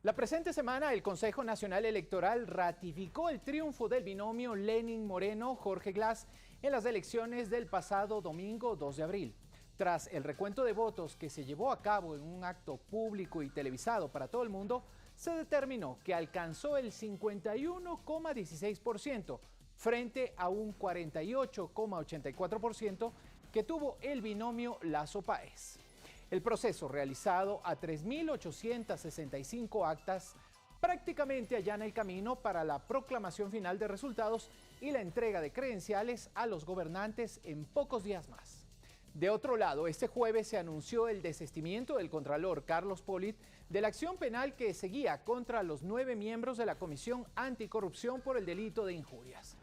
La presente semana, el Consejo Nacional Electoral ratificó el triunfo del binomio Lenín Moreno-Jorge Glass en las elecciones del pasado domingo 2 de abril. Tras el recuento de votos que se llevó a cabo en un acto público y televisado para todo el mundo, se determinó que alcanzó el 51,16% frente a un 48,84% que tuvo el binomio Lasso-Páez. El proceso, realizado a 3.865 actas, prácticamente allana el camino para la proclamación final de resultados y la entrega de credenciales a los gobernantes en pocos días más. De otro lado, este jueves se anunció el desistimiento del contralor Carlos Polit de la acción penal que seguía contra los 9 miembros de la Comisión Anticorrupción por el delito de injurias.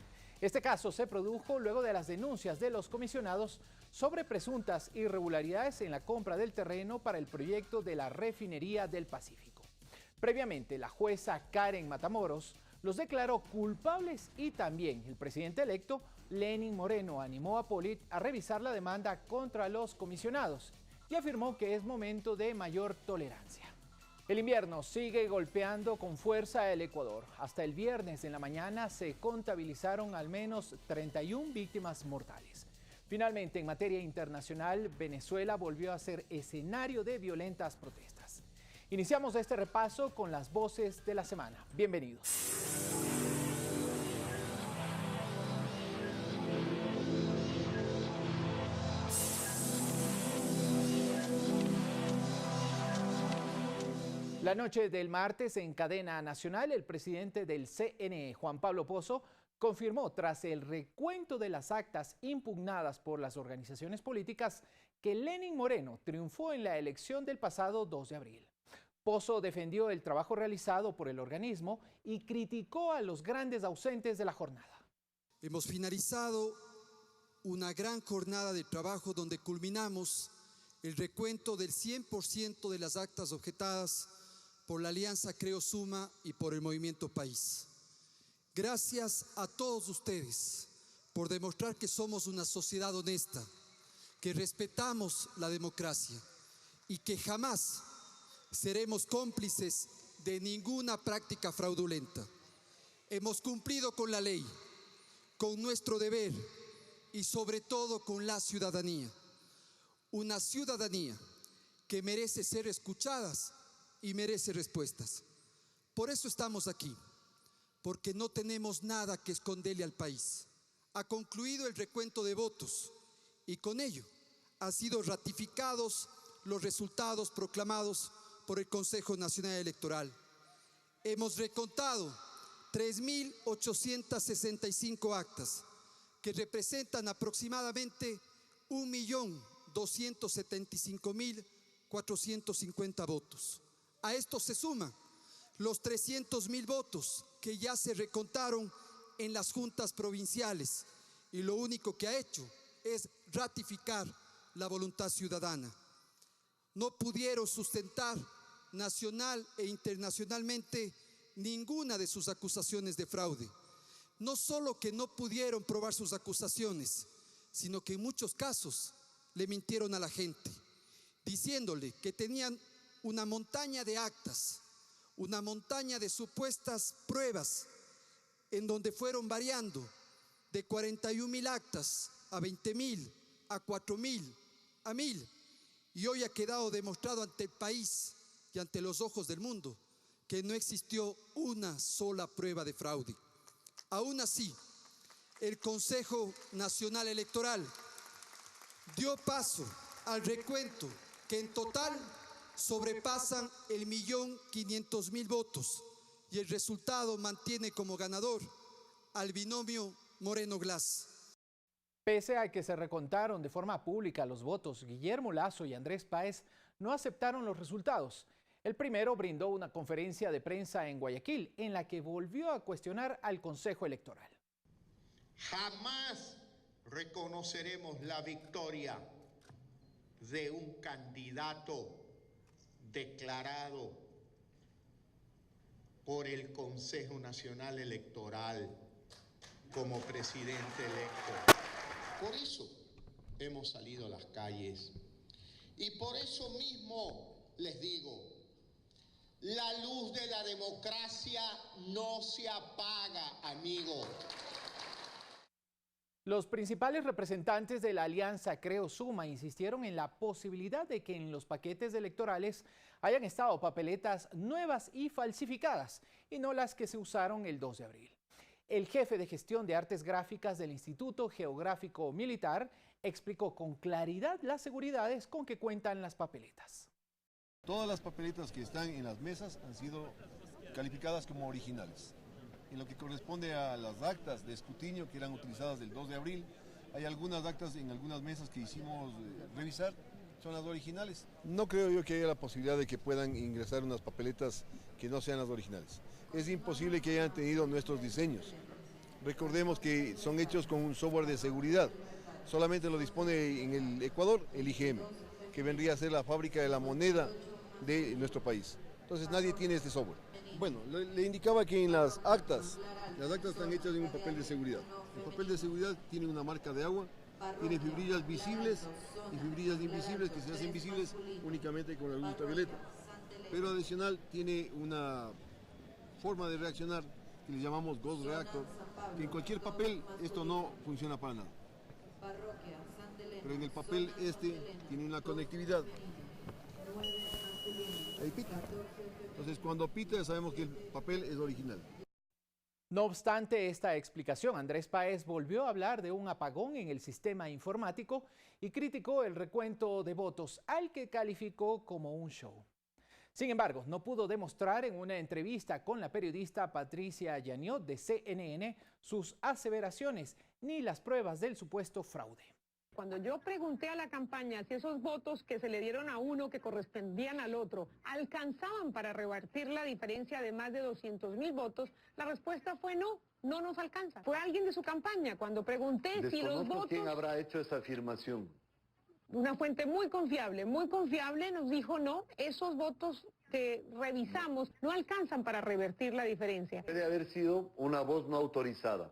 Este caso se produjo luego de las denuncias de los comisionados sobre presuntas irregularidades en la compra del terreno para el proyecto de la refinería del Pacífico. Previamente, la jueza Karen Matamoros los declaró culpables y también el presidente electo, Lenín Moreno, animó a Polit a revisar la demanda contra los comisionados y afirmó que es momento de mayor tolerancia. El invierno sigue golpeando con fuerza el Ecuador. Hasta el viernes en la mañana se contabilizaron al menos 31 víctimas mortales. Finalmente, en materia internacional, Venezuela volvió a ser escenario de violentas protestas. Iniciamos este repaso con las voces de la semana. Bienvenidos. La noche del martes, en cadena nacional, el presidente del CNE, Juan Pablo Pozo, confirmó tras el recuento de las actas impugnadas por las organizaciones políticas que Lenín Moreno triunfó en la elección del pasado 2 de abril. Pozo defendió el trabajo realizado por el organismo y criticó a los grandes ausentes de la jornada. Hemos finalizado una gran jornada de trabajo donde culminamos el recuento del 100% de las actas objetadas por la Alianza Creo Suma y por el Movimiento País. Gracias a todos ustedes por demostrar que somos una sociedad honesta, que respetamos la democracia y que jamás seremos cómplices de ninguna práctica fraudulenta. Hemos cumplido con la ley, con nuestro deber y sobre todo con la ciudadanía. Una ciudadanía que merece ser escuchada y merece respuestas. Por eso estamos aquí, porque no tenemos nada que esconderle al país. Ha concluido el recuento de votos y con ello han sido ratificados los resultados proclamados por el Consejo Nacional Electoral. Hemos recontado 3.865 actas, que representan aproximadamente 1.275.450 votos. A esto se suman los 300.000 votos que ya se recontaron en las juntas provinciales y lo único que ha hecho es ratificar la voluntad ciudadana. No pudieron sustentar nacional e internacionalmente ninguna de sus acusaciones de fraude. No solo que no pudieron probar sus acusaciones, sino que en muchos casos le mintieron a la gente, diciéndole que tenían una montaña de actas, una montaña de supuestas pruebas, en donde fueron variando de 41.000 actas a 20.000, a 4.000, a 1.000. Y hoy ha quedado demostrado ante el país y ante los ojos del mundo que no existió una sola prueba de fraude. Aún así, el Consejo Nacional Electoral dio paso al recuento que en total sobrepasan el 1.500.000 votos y el resultado mantiene como ganador al binomio Moreno-Glass. Pese a que se recontaron de forma pública los votos, Guillermo Lasso y Andrés Páez no aceptaron los resultados. El primero brindó una conferencia de prensa en Guayaquil en la que volvió a cuestionar al Consejo Electoral. Jamás reconoceremos la victoria de un candidato declarado por el Consejo Nacional Electoral como presidente electo. Por eso hemos salido a las calles y por eso mismo les digo, La luz de la democracia no se apaga, amigo. Los principales representantes de la alianza Creo Suma insistieron en la posibilidad de que en los paquetes electorales hayan estado papeletas nuevas y falsificadas y no las que se usaron el 2 de abril. El jefe de gestión de artes gráficas del Instituto Geográfico Militar explicó con claridad las seguridades con que cuentan las papeletas. Todas las papeletas que están en las mesas han sido calificadas como originales. En lo que corresponde a las actas de escrutinio que eran utilizadas el 2 de abril, hay algunas actas en algunas mesas que hicimos revisar, son las originales. No creo yo que haya la posibilidad de que puedan ingresar unas papeletas que no sean las originales. Es imposible que hayan tenido nuestros diseños. Recordemos que son hechos con un software de seguridad. Solamente lo dispone en el Ecuador el IGM, que vendría a ser la fábrica de la moneda de nuestro país. Entonces nadie tiene este software. Bueno, le indicaba que en las actas están hechas en un papel de seguridad. El papel de seguridad tiene una marca de agua, tiene fibrillas visibles y fibrillas invisibles que se hacen visibles únicamente con la luz ultravioleta. Pero adicional tiene una forma de reaccionar que le llamamos Ghost Reactor, que en cualquier papel esto no funciona para nada. Pero en el papel tiene una conectividad. Ahí pita. Entonces cuando pita ya sabemos que el papel es original. No obstante esta explicación, Andrés Páez volvió a hablar de un apagón en el sistema informático y criticó el recuento de votos, al que calificó como un show. Sin embargo, no pudo demostrar en una entrevista con la periodista Patricia Yaniot de CNN sus aseveraciones ni las pruebas del supuesto fraude. Cuando yo pregunté a la campaña si esos votos que se le dieron a uno que correspondían al otro alcanzaban para revertir la diferencia de más de 200,000 votos, la respuesta fue no, no nos alcanza. Fue alguien de su campaña. Cuando pregunté si los votos... ¿Quién habrá hecho esa afirmación? Una fuente muy confiable nos dijo no, esos votos que revisamos no alcanzan para revertir la diferencia. Puede haber sido una voz no autorizada.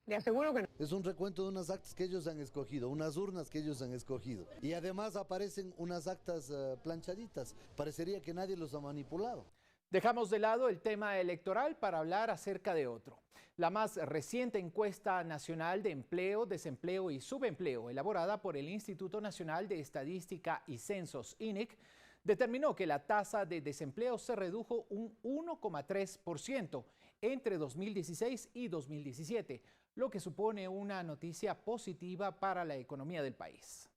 Le aseguro que no. Es un recuento de unas actas que ellos han escogido, unas urnas que ellos han escogido. Y además aparecen unas actas planchaditas. Parecería que nadie los ha manipulado. Dejamos de lado el tema electoral para hablar acerca de otro. La más reciente encuesta nacional de empleo, desempleo y subempleo, elaborada por el Instituto Nacional de Estadística y Censos, INEC, determinó que la tasa de desempleo se redujo un 1,3% entre 2016 y 2017, lo que supone una noticia positiva para la economía del país.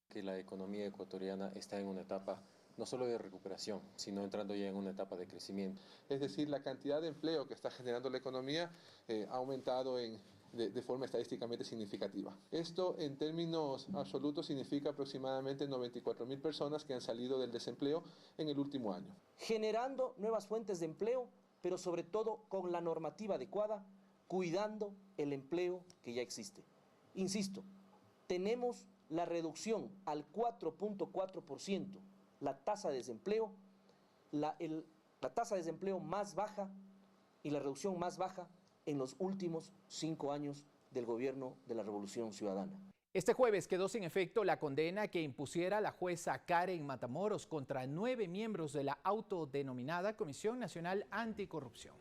Que la economía ecuatoriana está en una etapa no solo de recuperación, sino entrando ya en una etapa de crecimiento. Es decir, la cantidad de empleo que está generando la economía ha aumentado de forma estadísticamente significativa. Esto en términos absolutos significa aproximadamente 94,000 personas que han salido del desempleo en el último año. Generando nuevas fuentes de empleo, pero sobre todo con la normativa adecuada, cuidando el empleo que ya existe. Insisto, tenemos la reducción al 4.4%, la tasa de desempleo, la tasa de desempleo más baja y la reducción más baja en los últimos 5 años del gobierno de la Revolución Ciudadana. Este jueves quedó sin efecto la condena que impusiera la jueza Karen Matamoros contra 9 miembros de la autodenominada Comisión Nacional Anticorrupción.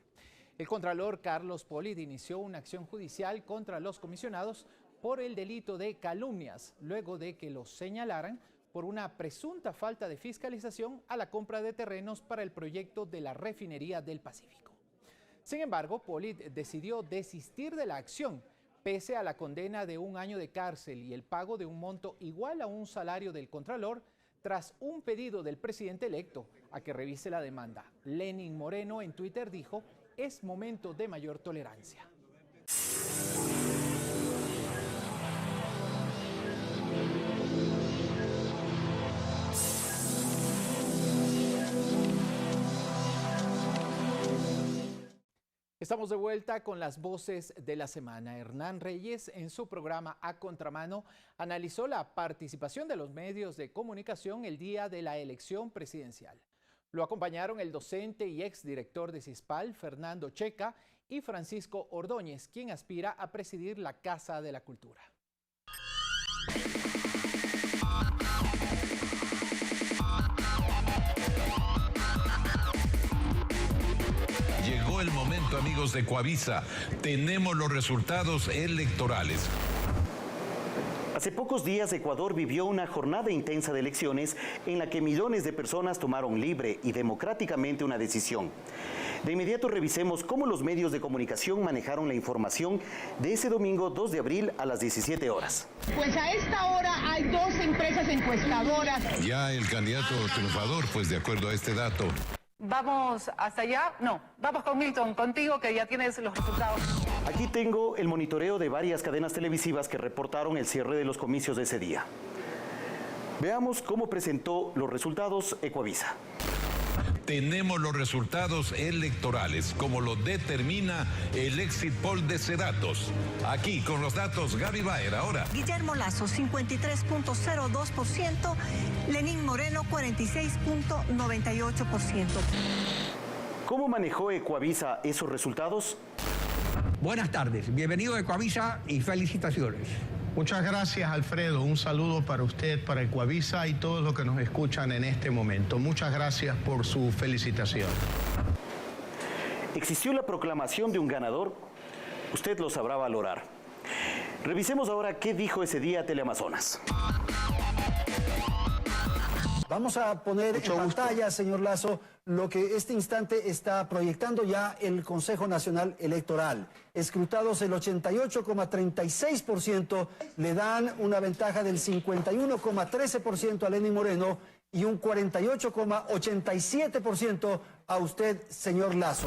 El contralor Carlos Polit inició una acción judicial contra los comisionados por el delito de calumnias, luego de que los señalaran por una presunta falta de fiscalización a la compra de terrenos para el proyecto de la refinería del Pacífico. Sin embargo, Polit decidió desistir de la acción, pese a la condena de 1 año de cárcel y el pago de un monto igual a un salario del contralor, tras un pedido del presidente electo a que revise la demanda. Lenin Moreno en Twitter dijo: es momento de mayor tolerancia. Estamos de vuelta con las voces de la semana. Hernán Reyes, en su programa A Contramano, analizó la participación de los medios de comunicación el día de la elección presidencial. Lo acompañaron el docente y exdirector de CISPAL, Fernando Checa, y Francisco Ordóñez, quien aspira a presidir la Casa de la Cultura. Llegó el momento, amigos de Ecuavisa. Tenemos los resultados electorales. Hace pocos días Ecuador vivió una jornada intensa de elecciones en la que millones de personas tomaron libre y democráticamente una decisión. De inmediato revisemos cómo los medios de comunicación manejaron la información de ese domingo 2 de abril a las 17 horas. Pues a esta hora hay 2 empresas encuestadoras. Ya el candidato triunfador, pues de acuerdo a este dato. ¿Vamos hasta allá? No, vamos con Milton, contigo que ya tienes los resultados. Aquí tengo el monitoreo de varias cadenas televisivas que reportaron el cierre de los comicios de ese día. Veamos cómo presentó los resultados Ecuavisa. Tenemos los resultados electorales, como lo determina el exit poll de Cedatos. Aquí con los datos, Gaby Baer ahora. Guillermo Lasso, 53.02%, Lenín Moreno, 46.98%. ¿Cómo manejó Ecuavisa esos resultados? Buenas tardes, bienvenido a Ecuavisa y felicitaciones. Muchas gracias, Alfredo. Un saludo para usted, para Ecuavisa y todos los que nos escuchan en este momento. Muchas gracias por su felicitación. ¿Existió la proclamación de un ganador? Usted lo sabrá valorar. Revisemos ahora qué dijo ese día Teleamazonas. Vamos a poner en pantalla, señor Lasso, lo que este instante está proyectando ya el Consejo Nacional Electoral. Escrutados el 88,36%, le dan una ventaja del 51,13% a Lenín Moreno y un 48,87% a usted, señor Lasso.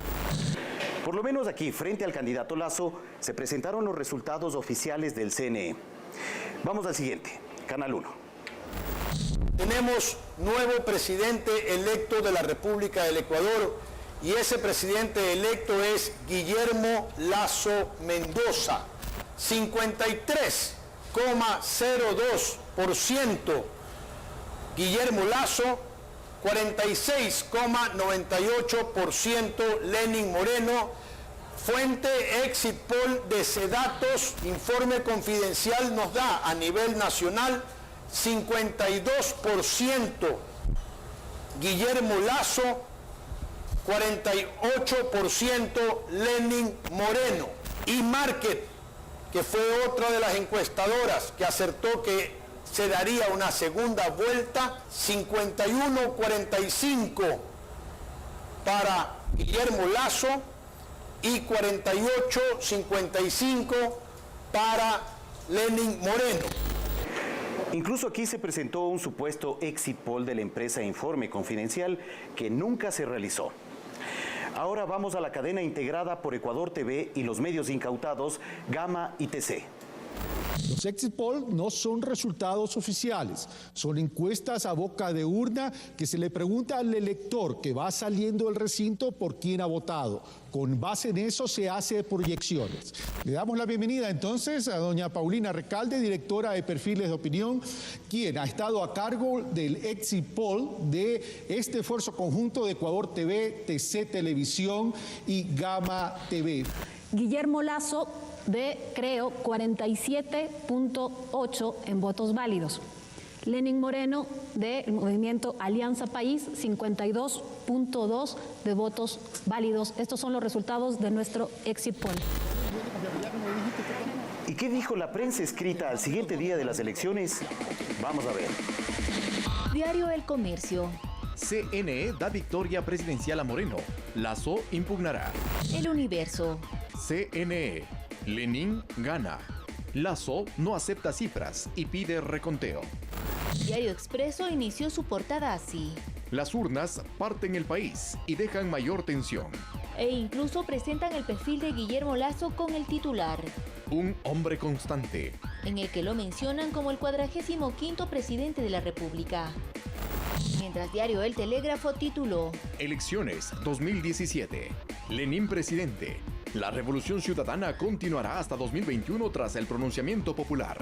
Por lo menos aquí, frente al candidato Lasso, se presentaron los resultados oficiales del CNE. Vamos al siguiente, Canal 1. Tenemos nuevo presidente electo de la República del Ecuador y ese presidente electo es Guillermo Lasso Mendoza. 53,02% Guillermo Lasso, 46,98% Lenín Moreno. Fuente Exit Poll de Cedatos, informe confidencial, nos da a nivel nacional 52% Guillermo Lasso, 48% Lenín Moreno. Y Market, que fue otra de las encuestadoras que acertó que se daría una segunda vuelta, 51-45 para Guillermo Lasso y 48-55 para Lenín Moreno. Incluso aquí se presentó un supuesto exit poll de la empresa Informe Confidencial que nunca se realizó. Ahora vamos a la cadena integrada por Ecuador TV y los medios incautados Gama y TC. Los exit poll no son resultados oficiales, son encuestas a boca de urna que se le pregunta al elector que va saliendo del recinto por quién ha votado. Con base en eso se hace proyecciones. Le damos la bienvenida entonces a doña Paulina Recalde, directora de Perfiles de Opinión, quien ha estado a cargo del exit poll de este esfuerzo conjunto de Ecuador TV, TC Televisión y Gama TV. Guillermo Lasso de, creo, 47.8 en votos válidos. Lenín Moreno del movimiento Alianza País, 52.2 de votos válidos. Estos son los resultados de nuestro exit poll. ¿Y qué dijo la prensa escrita al siguiente día de las elecciones? Vamos a ver. Diario El Comercio. CNE da victoria presidencial a Moreno. Lasso impugnará. El Universo. CNE. Lenín gana. Lasso no acepta cifras y pide reconteo. Diario Expreso inició su portada así. Las urnas parten el país y dejan mayor tensión. E incluso presentan el perfil de Guillermo Lasso con el titular. Un hombre constante. En el que lo mencionan como el 45º presidente de la República. Mientras Diario El Telégrafo tituló: Elecciones 2017. Lenín presidente. La revolución ciudadana continuará hasta 2021 tras el pronunciamiento popular.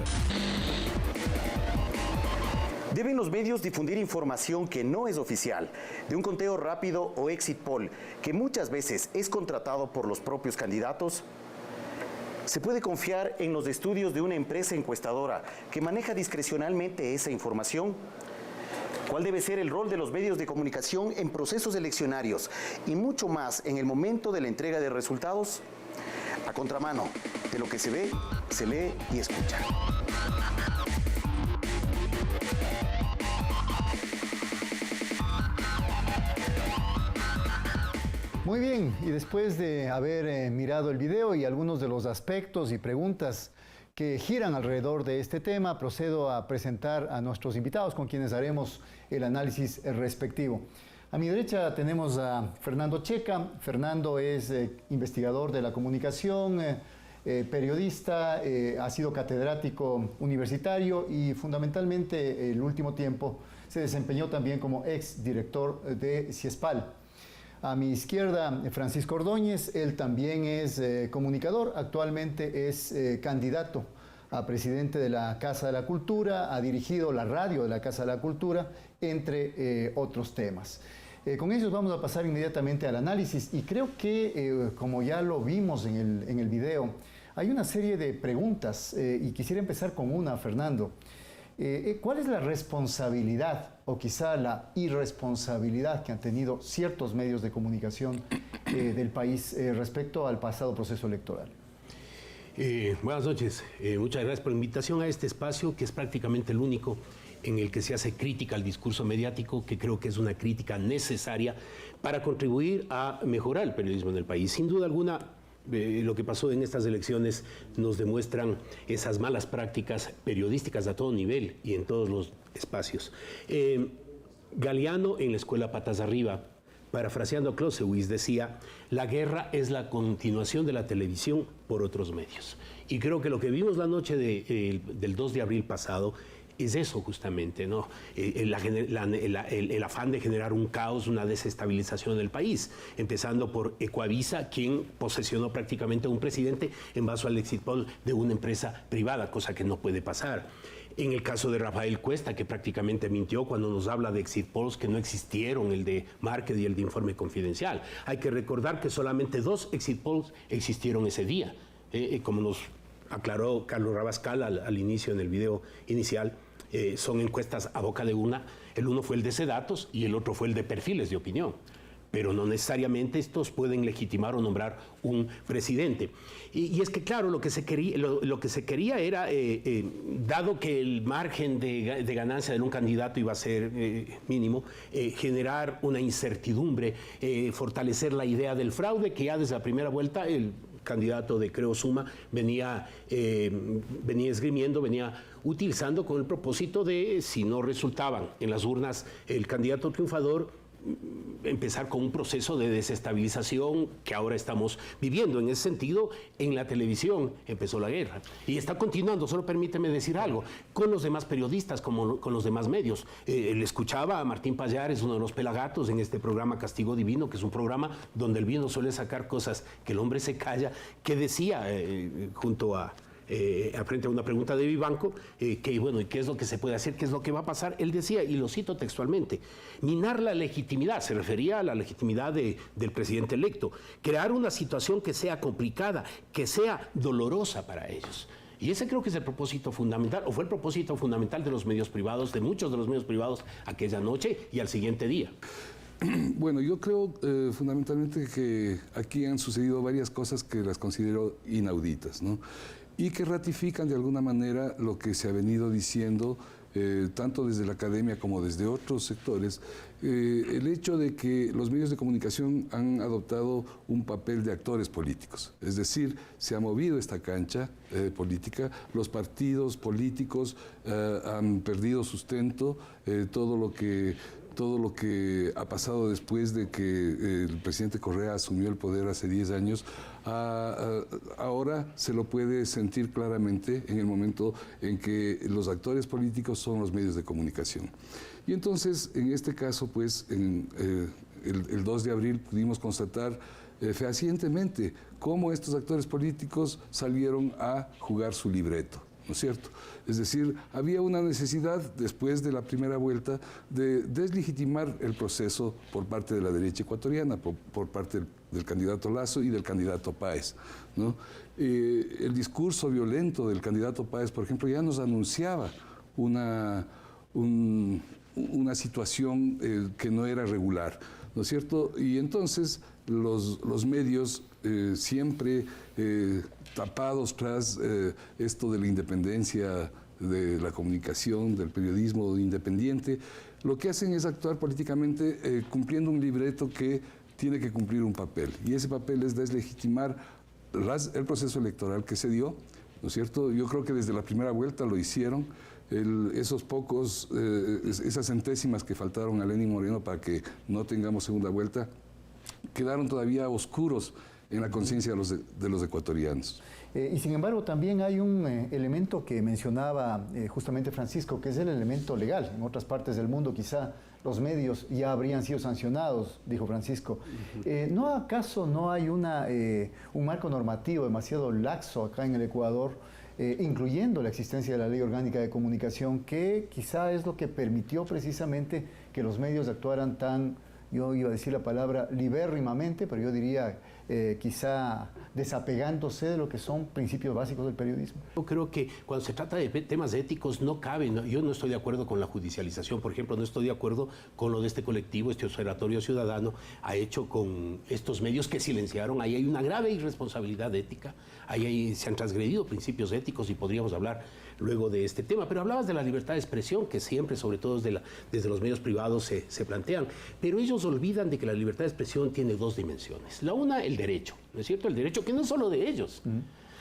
¿Deben los medios difundir información que no es oficial, de un conteo rápido o exit poll, que muchas veces es contratado por los propios candidatos? ¿Se puede confiar en los estudios de una empresa encuestadora que maneja discrecionalmente esa información? ¿Cuál debe ser el rol de los medios de comunicación en procesos eleccionarios y mucho más en el momento de la entrega de resultados? A contramano de lo que se ve, se lee y escucha. Muy bien, y después de haber mirado el video y algunos de los aspectos y preguntas que giran alrededor de este tema, procedo a presentar a nuestros invitados con quienes haremos el análisis respectivo. A mi derecha tenemos a Fernando Checa. Fernando es investigador de la comunicación, periodista, ha sido catedrático universitario y fundamentalmente el último tiempo se desempeñó también como exdirector de CIESPAL. A mi izquierda, Francisco Ordóñez, él también es comunicador, actualmente es candidato a presidente de la Casa de la Cultura, ha dirigido la radio de la Casa de la Cultura, entre otros temas. Con ellos vamos a pasar inmediatamente al análisis y creo que, como ya lo vimos en el video, hay una serie de preguntas y quisiera empezar con una, Fernando. ¿Cuál es la responsabilidad o quizá la irresponsabilidad que han tenido ciertos medios de comunicación del país respecto al pasado proceso electoral? Buenas noches. Muchas gracias por la invitación a este espacio, que es prácticamente el único en el que se hace crítica al discurso mediático, que creo que es una crítica necesaria para contribuir a mejorar el periodismo en el país. Sin duda alguna, lo que pasó en estas elecciones nos demuestran esas malas prácticas periodísticas a todo nivel y en todos los espacios. Galeano, en la escuela Patas Arriba, parafraseando a Clausewitz, decía: la guerra es la continuación de la televisión por otros medios. Y creo que lo que vimos la noche del 2 de abril pasado es eso justamente, ¿no? El afán de generar un caos, una desestabilización del país, empezando por Ecuavisa, quien posesionó prácticamente a un presidente en base al exit poll de una empresa privada, cosa que no puede pasar. En el caso de Rafael Cuesta, que prácticamente mintió cuando nos habla de exit polls que no existieron, el de Market y el de Informe Confidencial. Hay que recordar que solamente 2 exit polls existieron ese día, como nos aclaró Carlos Rabascal al inicio en el video inicial. Son encuestas a boca de una. El uno fue el de Sedatos y el otro fue el de Perfiles de Opinión. Pero no necesariamente estos pueden legitimar o nombrar un presidente. Y es que, claro, lo que se quería era, dado que el margen de ganancia de un candidato iba a ser mínimo, generar una incertidumbre, fortalecer la idea del fraude, que ya desde la primera vuelta el candidato de Creo Suma venía esgrimiendo, venía utilizando con el propósito de, si no resultaban en las urnas el candidato triunfador, empezar con un proceso de desestabilización que ahora estamos viviendo. En ese sentido, en la televisión empezó la guerra y está continuando. Solo permíteme decir algo, con los demás periodistas, como con los demás medios. Le escuchaba a Martín Pallares, uno de los pelagatos, en este programa Castigo Divino, que es un programa donde el vino suele sacar cosas que el hombre se calla, que decía junto a frente a una pregunta de Vivanco, que bueno, ¿y qué es lo que se puede hacer? ¿Qué es lo que va a pasar? Él decía, y lo cito textualmente: minar la legitimidad, se refería a la legitimidad del presidente electo, crear una situación que sea complicada, que sea dolorosa para ellos. Y ese creo que es el propósito fundamental, o fue el propósito fundamental de los medios privados, de muchos de los medios privados, aquella noche y al siguiente día. Bueno, yo creo fundamentalmente que aquí han sucedido varias cosas que las considero inauditas, ¿no? Y que ratifican de alguna manera lo que se ha venido diciendo, tanto desde la academia como desde otros sectores, el hecho de que los medios de comunicación han adoptado un papel de actores políticos. Es decir, se ha movido esta cancha política, los partidos políticos han perdido sustento, todo lo que ha pasado después de que el presidente Correa asumió el poder hace 10 años, ahora se lo puede sentir claramente en el momento en que los actores políticos son los medios de comunicación. Y entonces, en este caso, pues, el 2 de abril pudimos constatar fehacientemente cómo estos actores políticos salieron a jugar su libreto, ¿no es cierto? Es decir, había una necesidad, después de la primera vuelta, de deslegitimar el proceso por parte de la derecha ecuatoriana, por parte del candidato Lasso y del candidato Páez, ¿no? El discurso violento del candidato Páez, por ejemplo, ya nos anunciaba un una situación que no era regular, ¿no es cierto? Y entonces los medios siempre tapados tras esto de la independencia de la comunicación, del periodismo independiente, lo que hacen es actuar políticamente cumpliendo un libreto que tiene que cumplir un papel. Y ese papel es deslegitimar el proceso electoral que se dio, ¿no es cierto? Yo creo que desde la primera vuelta lo hicieron. Esas centésimas que faltaron a Lenín Moreno para que no tengamos segunda vuelta, quedaron todavía oscuros en la conciencia de los ecuatorianos. Y sin embargo también hay un elemento que mencionaba justamente Francisco, que es el elemento legal. En otras partes del mundo quizá los medios ya habrían sido sancionados, dijo Francisco. ¿No acaso no hay un marco normativo demasiado laxo acá en el Ecuador, incluyendo la existencia de la Ley Orgánica de Comunicación, que quizá es lo que permitió precisamente que los medios actuaran tan, yo iba a decir la palabra libérrimamente, pero yo diría quizá desapegándose de lo que son principios básicos del periodismo? Yo creo que cuando se trata de temas éticos no cabe, yo no estoy de acuerdo con la judicialización, por ejemplo, no estoy de acuerdo con lo de este colectivo, este Observatorio Ciudadano ha hecho con estos medios que silenciaron. Ahí hay una grave irresponsabilidad ética, ahí se han transgredido principios éticos y podríamos hablar luego de este tema. Pero hablabas de la libertad de expresión, que siempre, sobre todo desde los medios privados, se plantean. Pero ellos olvidan de que la libertad de expresión tiene dos dimensiones. La una, el derecho, ¿no es cierto? El derecho que no es solo de ellos.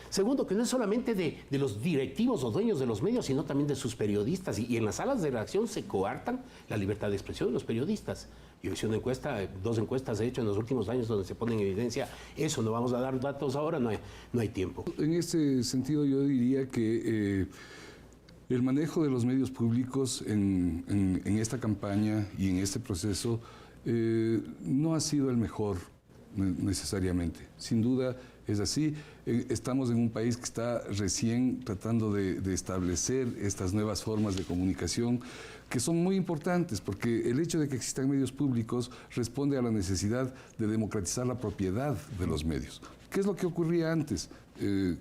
Segundo, que no es solamente de los directivos o dueños de los medios, sino también de sus periodistas. Y en las salas de redacción se coartan la libertad de expresión de los periodistas. Yo hice una encuesta, 2 encuestas he hecho en los últimos años donde se pone en evidencia eso. No vamos a dar datos ahora, no hay tiempo. En ese sentido yo diría que el manejo de los medios públicos en esta campaña y en este proceso no ha sido el mejor necesariamente. Sin duda es así. Estamos en un país que está recién tratando de establecer estas nuevas formas de comunicación que son muy importantes, porque el hecho de que existan medios públicos responde a la necesidad de democratizar la propiedad de los medios. ¿Qué es lo que ocurría antes?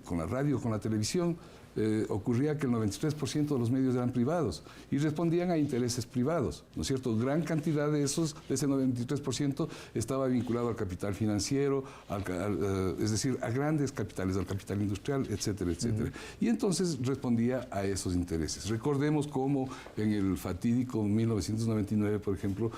Con la radio, con la televisión, ocurría que el 93% de los medios eran privados y respondían a intereses privados, ¿no es cierto? Gran cantidad de ese 93% estaba vinculado al capital financiero, es decir, a grandes capitales, al capital industrial, etcétera, etcétera. Y entonces respondía a esos intereses. Recordemos cómo en el fatídico 1999, por ejemplo,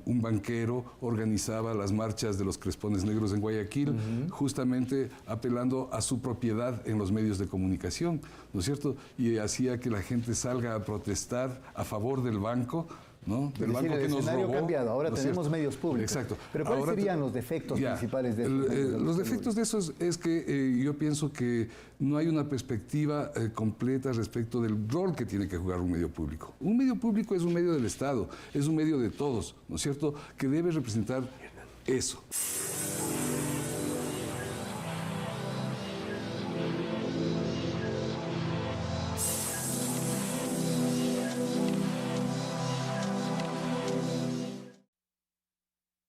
un banquero organizaba las marchas de los Crespones Negros en Guayaquil, justamente apelando a su propiedad en los medios de comunicación, ¿no es cierto? Y hacía que la gente salga a protestar a favor del banco, ¿no? Del banco que nos robó. El escenario ha cambiado, ahora tenemos medios públicos. Exacto. Pero ¿cuáles serían los defectos principales de estos? Los defectos de esos es que yo pienso que no hay una perspectiva completa respecto del rol que tiene que jugar un medio público. Un medio público es un medio del Estado, es un medio de todos, ¿no es cierto? Que debe representar eso.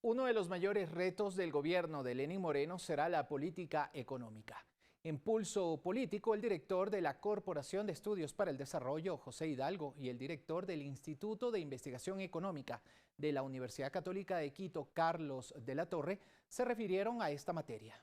Uno de los mayores retos del gobierno de Lenín Moreno será la política económica. En Pulso Político, el director de la Corporación de Estudios para el Desarrollo, José Hidalgo, y el director del Instituto de Investigación Económica de la Universidad Católica de Quito, Carlos de la Torre, se refirieron a esta materia.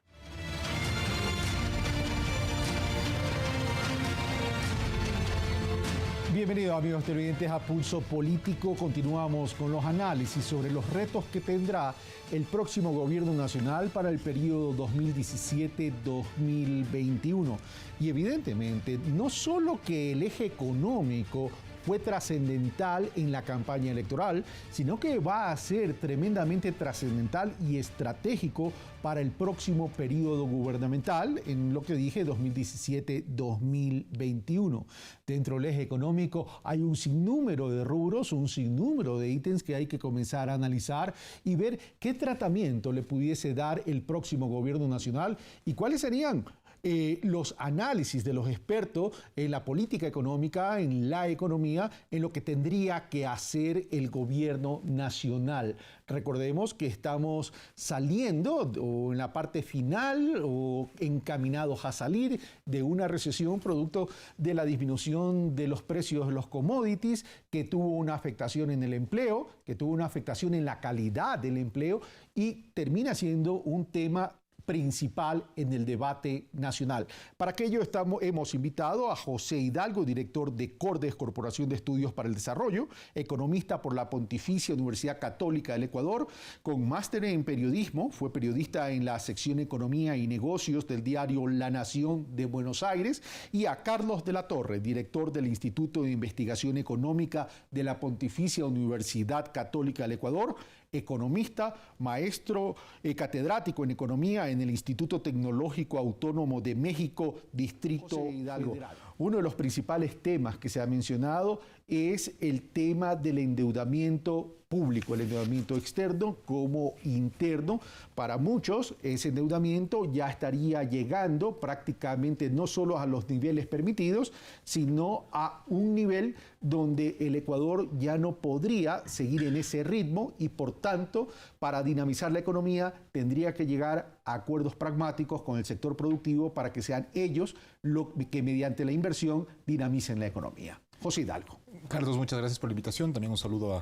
Bienvenidos amigos televidentes a Pulso Político. Continuamos con los análisis sobre los retos que tendrá el próximo gobierno nacional para el periodo 2017-2021. Y evidentemente, no solo que el eje económico fue trascendental en la campaña electoral, sino que va a ser tremendamente trascendental y estratégico para el próximo periodo gubernamental, en lo que dije 2017-2021. Dentro del eje económico hay un sinnúmero de rubros, un sinnúmero de ítems que hay que comenzar a analizar y ver qué tratamiento le pudiese dar el próximo gobierno nacional y cuáles serían los análisis de los expertos en la política económica, en la economía, en lo que tendría que hacer el gobierno nacional. Recordemos que estamos saliendo o en la parte final o encaminados a salir de una recesión producto de la disminución de los precios de los commodities, que tuvo una afectación en el empleo, que tuvo una afectación en la calidad del empleo y termina siendo un tema principal en el debate nacional. Para aquello hemos invitado a José Hidalgo, director de Cordes, Corporación de Estudios para el Desarrollo, economista por la Pontificia Universidad Católica del Ecuador, con máster en periodismo, fue periodista en la sección Economía y Negocios del diario La Nación de Buenos Aires, y a Carlos de la Torre, director del Instituto de Investigación Económica de la Pontificia Universidad Católica del Ecuador, economista, maestro catedrático en economía en el Instituto Tecnológico Autónomo de México, Distrito Federal. Uno de los principales temas que se ha mencionado es el tema del endeudamiento público, el endeudamiento externo como interno. Para muchos, ese endeudamiento ya estaría llegando prácticamente no solo a los niveles permitidos, sino a un nivel donde el Ecuador ya no podría seguir en ese ritmo y, por tanto, para dinamizar la economía tendría que llegar a acuerdos pragmáticos con el sector productivo para que sean ellos los que mediante la inversión dinamicen la economía. José Hidalgo. Carlos, muchas gracias por la invitación. También un saludo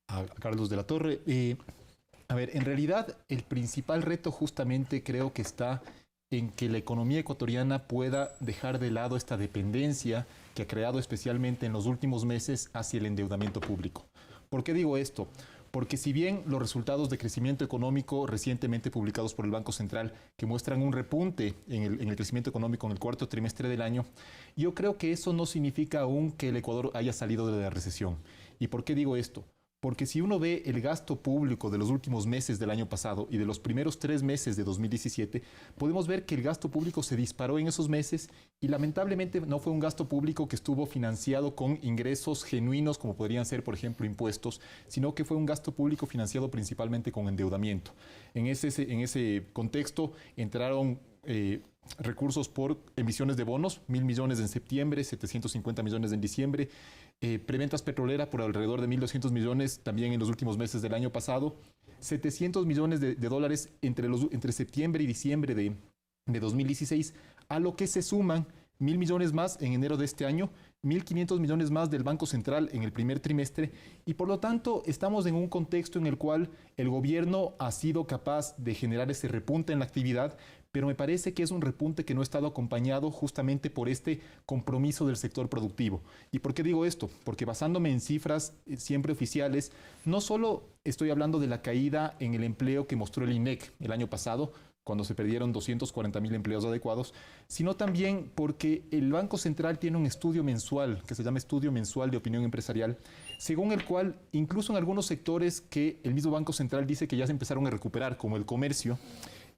a Carlos de la Torre. A ver, en realidad el principal reto justamente creo que está en que la economía ecuatoriana pueda dejar de lado esta dependencia que ha creado especialmente en los últimos meses hacia el endeudamiento público. ¿Por qué digo esto? Porque si bien los resultados de crecimiento económico recientemente publicados por el Banco Central que muestran un repunte en el crecimiento económico en el cuarto trimestre del año, yo creo que eso no significa aún que el Ecuador haya salido de la recesión. ¿Y por qué digo esto? Porque si uno ve el gasto público de los últimos meses del año pasado y de los primeros 3 meses de 2017, podemos ver que el gasto público se disparó en esos meses y lamentablemente no fue un gasto público que estuvo financiado con ingresos genuinos como podrían ser, por ejemplo, impuestos, sino que fue un gasto público financiado principalmente con endeudamiento. En ese contexto entraron recursos por emisiones de bonos, 1.000 millones en septiembre, 750 millones en diciembre, preventas petroleras por alrededor de 1.200 millones también en los últimos meses del año pasado, 700 millones de dólares entre septiembre y diciembre de 2016, a lo que se suman 1.000 millones más en enero de este año, 1.500 millones más del Banco Central en el primer trimestre y por lo tanto estamos en un contexto en el cual el gobierno ha sido capaz de generar ese repunte en la actividad, pero me parece que es un repunte que no ha estado acompañado justamente por este compromiso del sector productivo. ¿Y por qué digo esto? Porque basándome en cifras siempre oficiales, no solo estoy hablando de la caída en el empleo que mostró el INEC el año pasado, cuando se perdieron 240.000 empleos adecuados, sino también porque el Banco Central tiene un estudio mensual que se llama Estudio Mensual de Opinión Empresarial, según el cual incluso en algunos sectores que el mismo Banco Central dice que ya se empezaron a recuperar, como el comercio,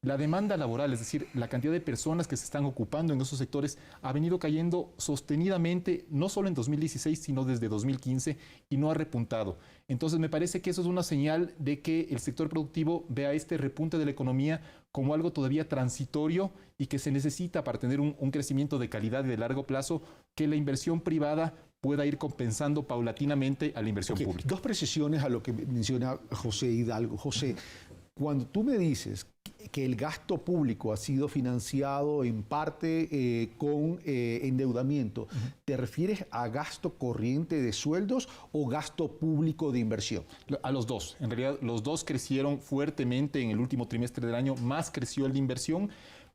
la demanda laboral, es decir, la cantidad de personas que se están ocupando en esos sectores ha venido cayendo sostenidamente, no solo en 2016, sino desde 2015 y no ha repuntado. Entonces me parece que eso es una señal de que el sector productivo vea este repunte de la economía como algo todavía transitorio y que se necesita para tener un crecimiento de calidad y de largo plazo, que la inversión privada pueda ir compensando paulatinamente a la inversión pública. Dos precisiones a lo que menciona José Hidalgo. José, cuando tú me dices que el gasto público ha sido financiado en parte con endeudamiento, ¿te refieres a gasto corriente de sueldos o gasto público de inversión? A los dos. En realidad, los dos crecieron fuertemente en el último trimestre del año, más creció el de inversión,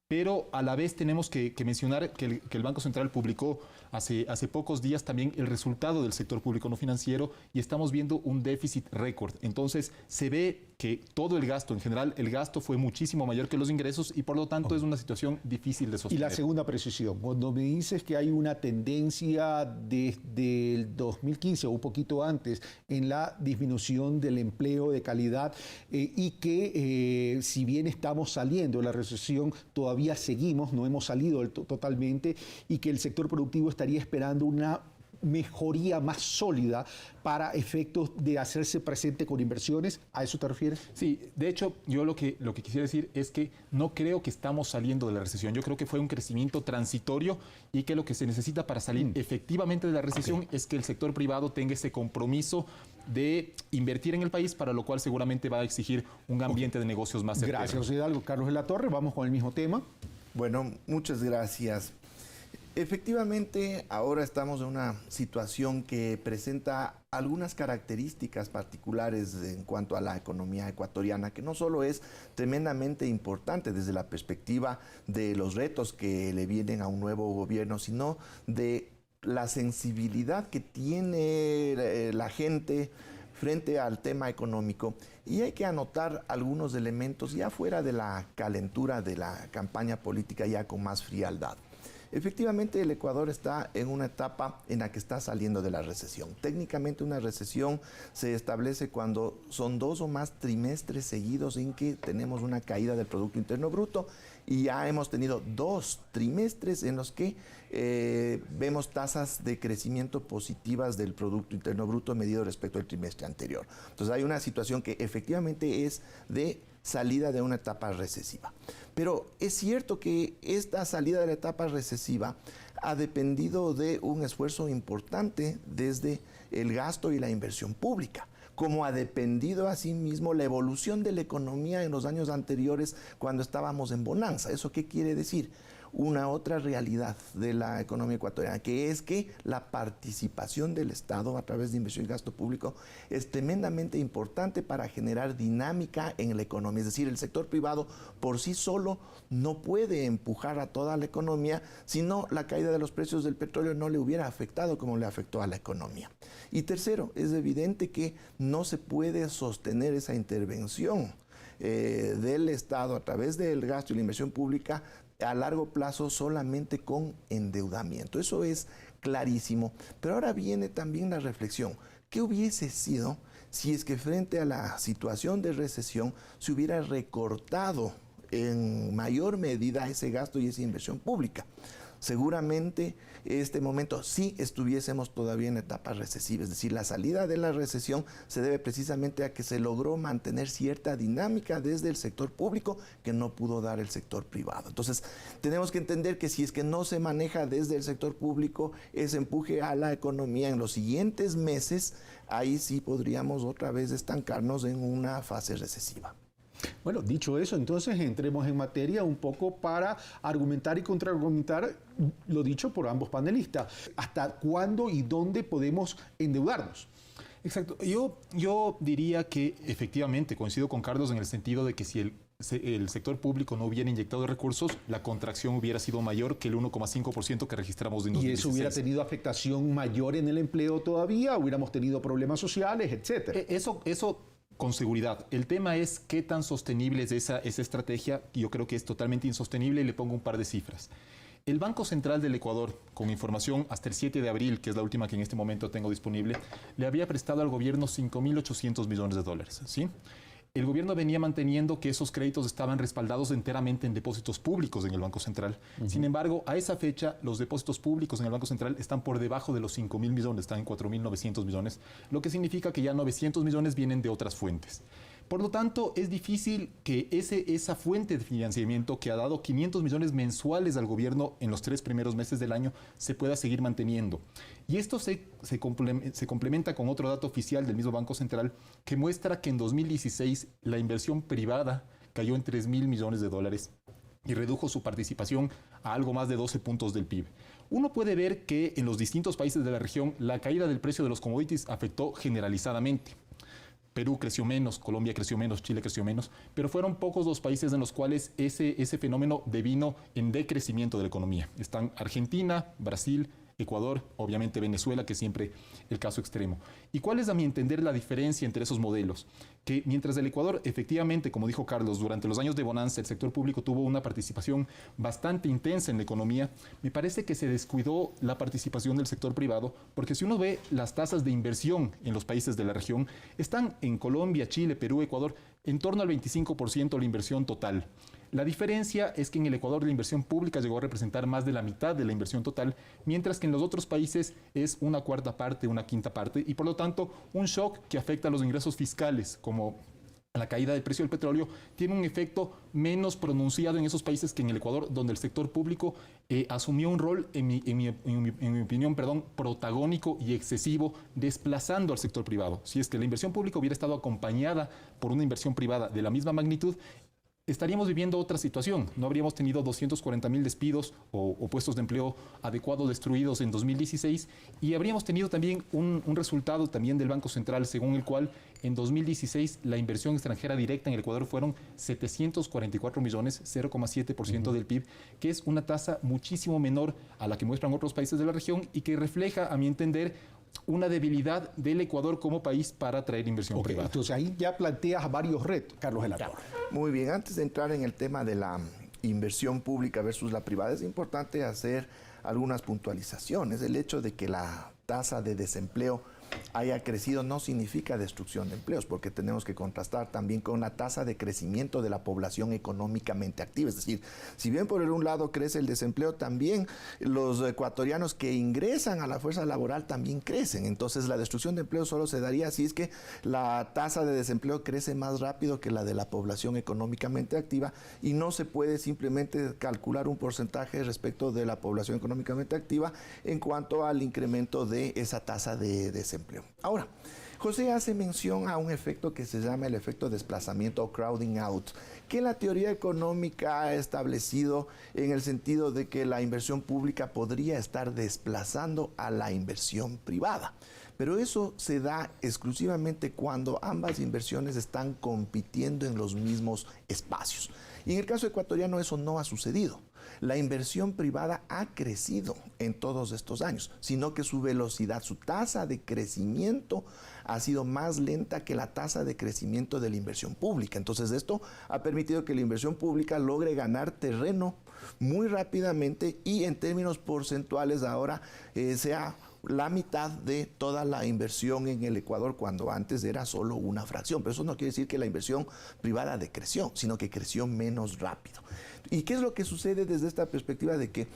pero a la vez tenemos que mencionar que el Banco Central publicó hace pocos días también el resultado del sector público no financiero y estamos viendo un déficit récord. Entonces se ve que todo el gasto, en general, el gasto fue muchísimo mayor que los ingresos y por lo tanto es una situación difícil de sostener. Y la segunda precisión, cuando me dices que hay una tendencia desde el 2015 o un poquito antes en la disminución del empleo de calidad y que si bien estamos saliendo de la recesión, todavía seguimos, no hemos salido totalmente y que el sector productivo estaría esperando una mejoría más sólida para efectos de hacerse presente con inversiones. ¿A eso te refieres? Sí, de hecho, yo lo que quisiera decir es que no creo que estamos saliendo de la recesión. Yo creo que fue un crecimiento transitorio y que lo que se necesita para salir efectivamente de la recesión es que el sector privado tenga ese compromiso de invertir en el país, para lo cual seguramente va a exigir un ambiente de negocios más certero. Gracias, Hidalgo. Carlos de la Torre, vamos con el mismo tema. Bueno, muchas gracias. Efectivamente, ahora estamos en una situación que presenta algunas características particulares en cuanto a la economía ecuatoriana, que no solo es tremendamente importante desde la perspectiva de los retos que le vienen a un nuevo gobierno, sino de la sensibilidad que tiene la gente frente al tema económico. Y hay que anotar algunos elementos ya fuera de la calentura de la campaña política, ya con más frialdad. Efectivamente, el Ecuador está en una etapa en la que está saliendo de la recesión. Técnicamente, una recesión se establece cuando son 2 o más trimestres seguidos en que tenemos una caída del Producto Interno Bruto, y ya hemos tenido 2 trimestres en los que vemos tasas de crecimiento positivas del Producto Interno Bruto medido respecto al trimestre anterior. Entonces hay una situación que efectivamente es de salida de una etapa recesiva. Pero es cierto que esta salida de la etapa recesiva ha dependido de un esfuerzo importante desde el gasto y la inversión pública, como ha dependido asimismo la evolución de la economía en los años anteriores cuando estábamos en bonanza. ¿Eso qué quiere decir? Una otra realidad de la economía ecuatoriana, que es que la participación del Estado a través de inversión y gasto público es tremendamente importante para generar dinámica en la economía. Es decir, el sector privado por sí solo no puede empujar a toda la economía, sino la caída de los precios del petróleo no le hubiera afectado como le afectó a la economía. Y tercero, es evidente que no se puede sostener esa intervención del Estado a través del gasto y la inversión pública a largo plazo solamente con endeudamiento. Eso es clarísimo. Pero ahora viene también la reflexión. ¿Qué hubiese sido si es que frente a la situación de recesión se hubiera recortado en mayor medida ese gasto y esa inversión pública? Seguramente en este momento sí estuviésemos todavía en etapa recesiva, es decir, la salida de la recesión se debe precisamente a que se logró mantener cierta dinámica desde el sector público que no pudo dar el sector privado. Entonces, tenemos que entender que si es que no se maneja desde el sector público ese empuje a la economía en los siguientes meses, ahí sí podríamos otra vez estancarnos en una fase recesiva. Bueno, dicho eso, entonces entremos en materia un poco para argumentar y contraargumentar lo dicho por ambos panelistas. ¿Hasta cuándo y dónde podemos endeudarnos? Exacto. Yo diría que efectivamente coincido con Carlos en el sentido de que si el sector público no hubiera inyectado recursos, la contracción hubiera sido mayor que el 1,5% que registramos en 2016. Y eso hubiera tenido afectación mayor en el empleo todavía, hubiéramos tenido problemas sociales, etcétera. Eso con seguridad. El tema es qué tan sostenible es esa estrategia. Yo creo que es totalmente insostenible y le pongo un par de cifras. El Banco Central del Ecuador, con información hasta el 7 de abril, que es la última que en este momento tengo disponible, le había prestado al gobierno 5.800 millones de dólares, ¿sí? El gobierno venía manteniendo que esos créditos estaban respaldados enteramente en depósitos públicos en el Banco Central. Sin embargo, a esa fecha, los depósitos públicos en el Banco Central están por debajo de los 5.000 millones, están en 4.900 millones, lo que significa que ya 900 millones vienen de otras fuentes. Por lo tanto, es difícil que esa fuente de financiamiento que ha dado 500 millones mensuales al gobierno en los 3 primeros meses del año se pueda seguir manteniendo. Y esto se complementa con otro dato oficial del mismo Banco Central que muestra que en 2016 la inversión privada cayó en 3.000 millones de dólares y redujo su participación a algo más de 12 puntos del PIB. Uno puede ver que en los distintos países de la región la caída del precio de los commodities afectó generalizadamente. Perú creció menos, Colombia creció menos, Chile creció menos, pero fueron pocos los países en los cuales ese fenómeno devino en decrecimiento de la economía. Están Argentina, Brasil, Ecuador, obviamente Venezuela, que es siempre el caso extremo. ¿Y cuál es, a mi entender, la diferencia entre esos modelos? Que mientras el Ecuador, efectivamente, como dijo Carlos, durante los años de bonanza el sector público tuvo una participación bastante intensa en la economía, me parece que se descuidó la participación del sector privado, porque si uno ve las tasas de inversión en los países de la región, están en Colombia, Chile, Perú, Ecuador, en torno al 25% la inversión total. La diferencia es que en el Ecuador la inversión pública llegó a representar más de la mitad de la inversión total, mientras que en los otros países es una cuarta parte, una quinta parte, y por lo tanto un shock que afecta a los ingresos fiscales, como la caída del precio del petróleo, tiene un efecto menos pronunciado en esos países que en el Ecuador, donde el sector público asumió un rol, en mi opinión, protagónico y excesivo, desplazando al sector privado. Si es que la inversión pública hubiera estado acompañada por una inversión privada de la misma magnitud, estaríamos viviendo otra situación. No habríamos tenido 240.000 despidos o puestos de empleo adecuados destruidos en 2016, y habríamos tenido también un resultado también del Banco Central, según el cual en 2016 la inversión extranjera directa en el Ecuador fueron 744 millones, 0,7% del PIB, que es una tasa muchísimo menor a la que muestran otros países de la región y que refleja, a mi entender, una debilidad del Ecuador como país para atraer inversión privada. Entonces ahí ya planteas varios retos, Carlos de la Torre. Muy bien, antes de entrar en el tema de la inversión pública versus la privada, es importante hacer algunas puntualizaciones. El hecho de que la tasa de desempleo haya crecido no significa destrucción de empleos, porque tenemos que contrastar también con la tasa de crecimiento de la población económicamente activa. Es decir, si bien por un lado crece el desempleo, también los ecuatorianos que ingresan a la fuerza laboral también crecen. Entonces la destrucción de empleos solo se daría si es que la tasa de desempleo crece más rápido que la de la población económicamente activa, y no se puede simplemente calcular un porcentaje respecto de la población económicamente activa en cuanto al incremento de esa tasa de desempleo. Ahora, José hace mención a un efecto que se llama el efecto desplazamiento o crowding out, que la teoría económica ha establecido en el sentido de que la inversión pública podría estar desplazando a la inversión privada. Pero eso se da exclusivamente cuando ambas inversiones están compitiendo en los mismos espacios. Y en el caso ecuatoriano eso no ha sucedido. La inversión privada ha crecido en todos estos años, sino que su velocidad, su tasa de crecimiento ha sido más lenta que la tasa de crecimiento de la inversión pública. Entonces esto ha permitido que la inversión pública logre ganar terreno muy rápidamente y en términos porcentuales ahora sea la mitad de toda la inversión en el Ecuador, cuando antes era solo una fracción. Pero eso no quiere decir que la inversión privada decreció, sino que creció menos rápido. ¿Y qué es lo que sucede desde esta perspectiva de que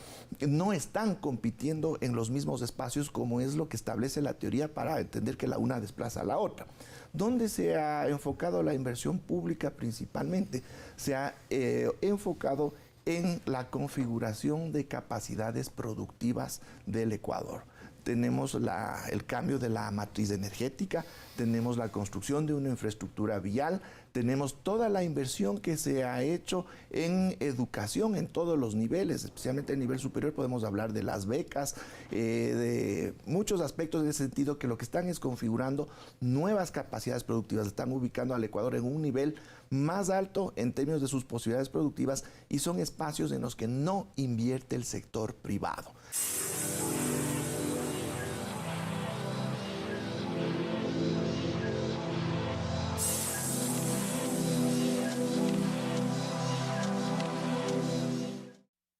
no están compitiendo en los mismos espacios, como es lo que establece la teoría para entender que la una desplaza a la otra? ¿Dónde se ha enfocado la inversión pública principalmente? Se ha enfocado en la configuración de capacidades productivas del Ecuador. Tenemos el cambio de la matriz energética, tenemos la construcción de una infraestructura vial, tenemos toda la inversión que se ha hecho en educación en todos los niveles, especialmente a nivel superior podemos hablar de las becas, de muchos aspectos de ese sentido que lo que están es configurando nuevas capacidades productivas, están ubicando al Ecuador en un nivel más alto en términos de sus posibilidades productivas y son espacios en los que no invierte el sector privado.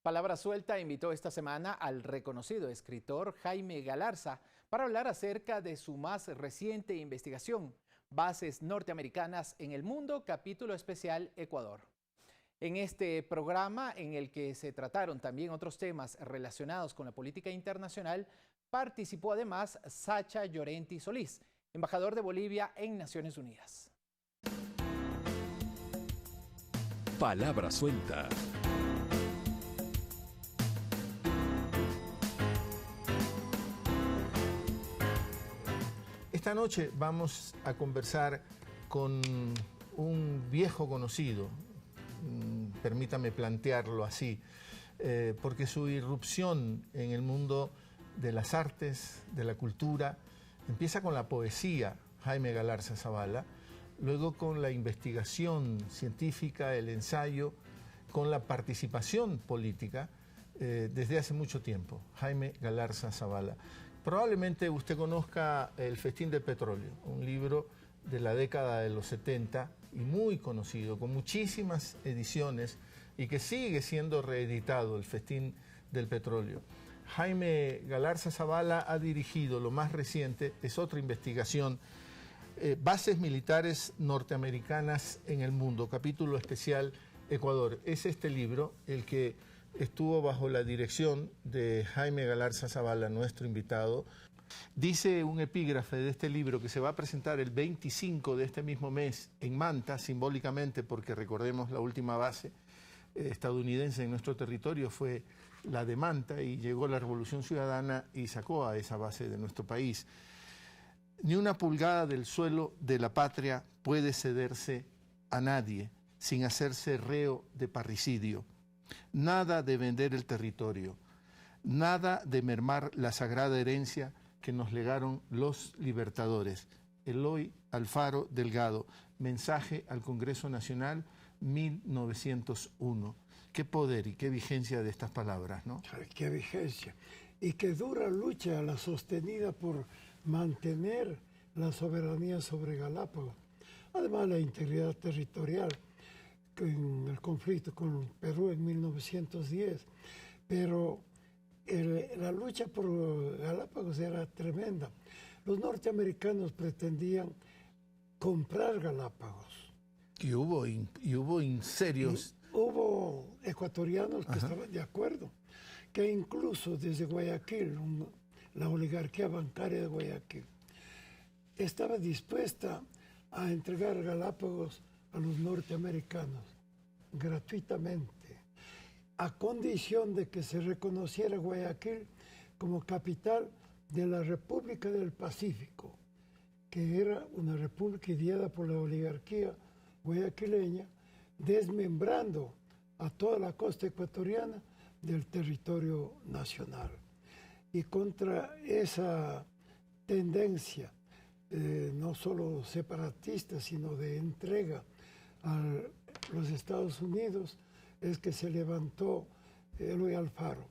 Palabra Suelta invitó esta semana al reconocido escritor Jaime Galarza para hablar acerca de su más reciente investigación, Bases Norteamericanas en el Mundo, capítulo especial Ecuador. En este programa, en el que se trataron también otros temas relacionados con la política internacional, participó además Sacha Llorenti Solís, embajador de Bolivia en Naciones Unidas. Palabra Suelta. Esta noche vamos a conversar con un viejo conocido, permítame plantearlo así, porque su irrupción en el mundo de las artes, de la cultura, empieza con la poesía, Jaime Galarza Zavala, luego con la investigación científica, el ensayo, con la participación política, desde hace mucho tiempo, Jaime Galarza Zavala. Probablemente usted conozca El Festín del Petróleo, un libro de la década de los 70 y muy conocido, con muchísimas ediciones y que sigue siendo reeditado, El Festín del Petróleo. Jaime Galarza Zavala ha dirigido, lo más reciente, es otra investigación, Bases Militares Norteamericanas en el Mundo, capítulo especial Ecuador, es este libro el que estuvo bajo la dirección de Jaime Galarza Zavala, nuestro invitado. Dice un epígrafe de este libro que se va a presentar el 25 de este mismo mes en Manta, simbólicamente, porque recordemos la última base estadounidense en nuestro territorio fue la de Manta, y llegó la Revolución Ciudadana y sacó a esa base de nuestro país. Ni una pulgada del suelo de la patria puede cederse a nadie sin hacerse reo de parricidio. Nada de vender el territorio, nada de mermar la sagrada herencia que nos legaron los libertadores. Eloy Alfaro Delgado, mensaje al Congreso Nacional, 1901. Qué poder y qué vigencia de estas palabras, ¿no? Qué vigencia. Y qué dura lucha la sostenida por mantener la soberanía sobre Galápagos. Además, la integridad territorial en el conflicto con Perú en 1910. Pero la lucha por Galápagos era tremenda. Los norteamericanos pretendían comprar Galápagos. Y hubo serios... Hubo ecuatorianos que estaban de acuerdo, que incluso desde Guayaquil, la oligarquía bancaria de Guayaquil, estaba dispuesta a entregar Galápagos a los norteamericanos gratuitamente, a condición de que se reconociera Guayaquil como capital de la República del Pacífico, que era una república ideada por la oligarquía guayaquileña, desmembrando a toda la costa ecuatoriana del territorio nacional. Y contra esa tendencia, no solo separatista, sino de entrega a los Estados Unidos, es que se levantó Eloy Alfaro.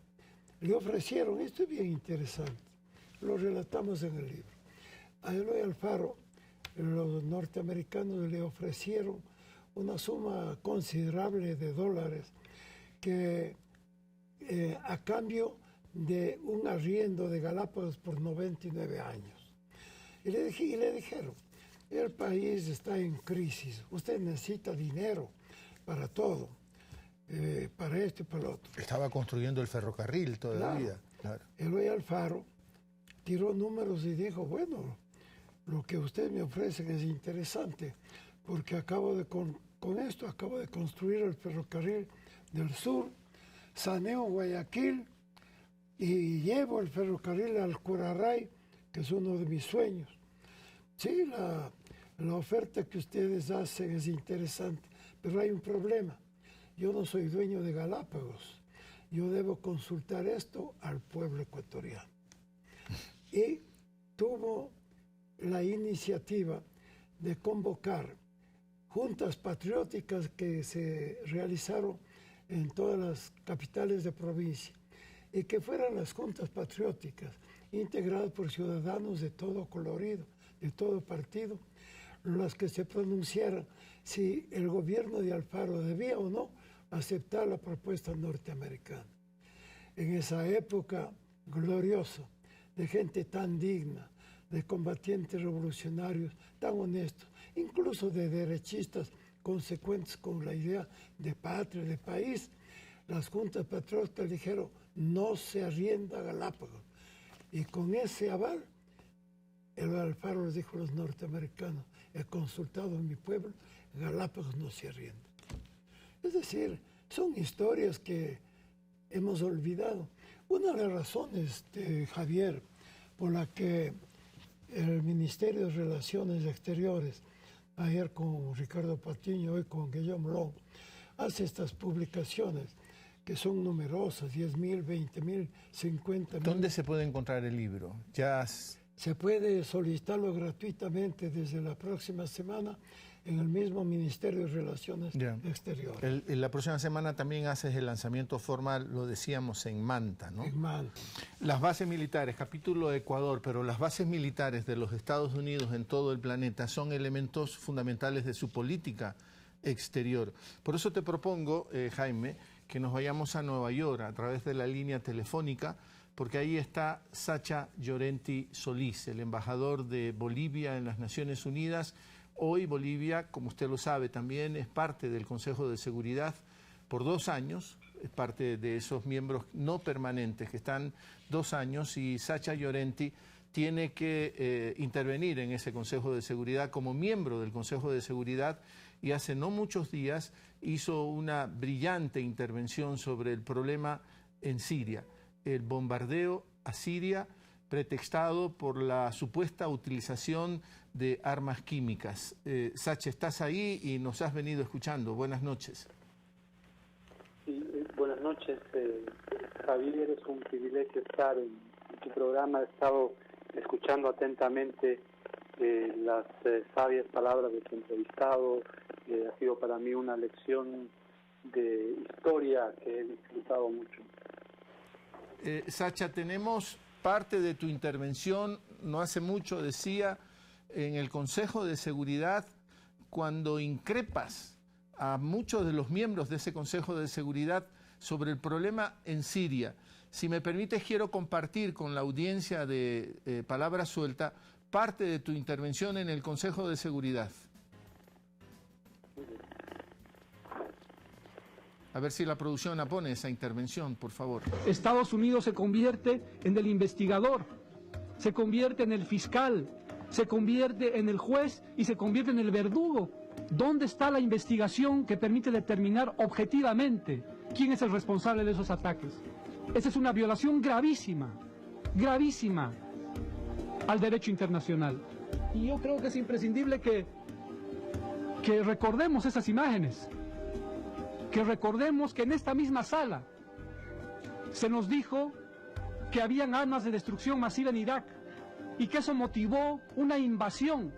Le ofrecieron, esto es bien interesante, lo relatamos en el libro, a Eloy Alfaro los norteamericanos le ofrecieron una suma considerable de dólares que a cambio de un arriendo de Galápagos por 99 años. Y le dijeron, el país está en crisis, usted necesita dinero para todo, para esto y para lo otro. Estaba construyendo el ferrocarril todavía. Claro. Eloy Alfaro tiró números y dijo, bueno, lo que usted me ofrece es interesante, porque acabo de construir el ferrocarril del sur, saneo Guayaquil y llevo el ferrocarril al Curarray, que es uno de mis sueños. Sí, la oferta que ustedes hacen es interesante, pero hay un problema. Yo no soy dueño de Galápagos. Yo debo consultar esto al pueblo ecuatoriano. Y tuvo la iniciativa de convocar juntas patrióticas que se realizaron en todas las capitales de provincia, y que fueran las juntas patrióticas integradas por ciudadanos de todo colorido, de todo partido, las que se pronunciaran si el gobierno de Alfaro debía o no aceptar la propuesta norteamericana. En esa época gloriosa, de gente tan digna, de combatientes revolucionarios tan honestos, incluso de derechistas consecuentes con la idea de patria, de país, las juntas patrióticas dijeron, no se arrienda Galápagos. Y con ese aval, el Alfaro les dijo a los norteamericanos, he consultado a mi pueblo, Galápagos no se arrienda. Es decir, son historias que hemos olvidado. Una de las razones, Javier, por la que el Ministerio de Relaciones Exteriores, ayer con Ricardo Patiño, hoy con Guillermo Long, hace estas publicaciones que son numerosas, 10.000, 20.000, 50.000. ¿Dónde se puede encontrar el libro? Se puede solicitarlo gratuitamente desde la próxima semana en el mismo Ministerio de Relaciones Exteriores. La próxima semana también haces el lanzamiento formal, lo decíamos, en Manta, ¿no? En Manta. Las bases militares, capítulo de Ecuador, pero las bases militares de los Estados Unidos en todo el planeta son elementos fundamentales de su política exterior. Por eso te propongo, Jaime, que nos vayamos a Nueva York a través de la línea telefónica, porque ahí está Sacha Llorenti Solís, el embajador de Bolivia en las Naciones Unidas, Hoy Bolivia, como usted lo sabe, también es parte del Consejo de Seguridad por 2 años, es parte de esos miembros no permanentes que están 2 años, y Sacha Llorenti tiene que intervenir en ese Consejo de Seguridad como miembro del Consejo de Seguridad, y hace no muchos días hizo una brillante intervención sobre el problema en Siria, el bombardeo a Siria pretextado por la supuesta utilización de armas químicas. Sacha, estás ahí y nos has venido escuchando. Buenas noches. Sí, buenas noches, Javier. Es un privilegio estar en tu programa. He estado escuchando atentamente las sabias palabras de tu entrevistado. Ha sido para mí una lección de historia que he disfrutado mucho. Sacha, tenemos parte de tu intervención, no hace mucho decía, en el Consejo de Seguridad, cuando increpas a muchos de los miembros de ese Consejo de Seguridad sobre el problema en Siria. Si me permites, quiero compartir con la audiencia de Palabra Suelta parte de tu intervención en el Consejo de Seguridad. A ver si la producción la pone esa intervención, por favor. Estados Unidos se convierte en el investigador, se convierte en el fiscal, se convierte en el juez y se convierte en el verdugo. ¿Dónde está la investigación que permite determinar objetivamente quién es el responsable de esos ataques? Esa es una violación gravísima, gravísima al derecho internacional. Y yo creo que es imprescindible que recordemos esas imágenes. Que recordemos que en esta misma sala se nos dijo que habían armas de destrucción masiva en Irak y que eso motivó una invasión.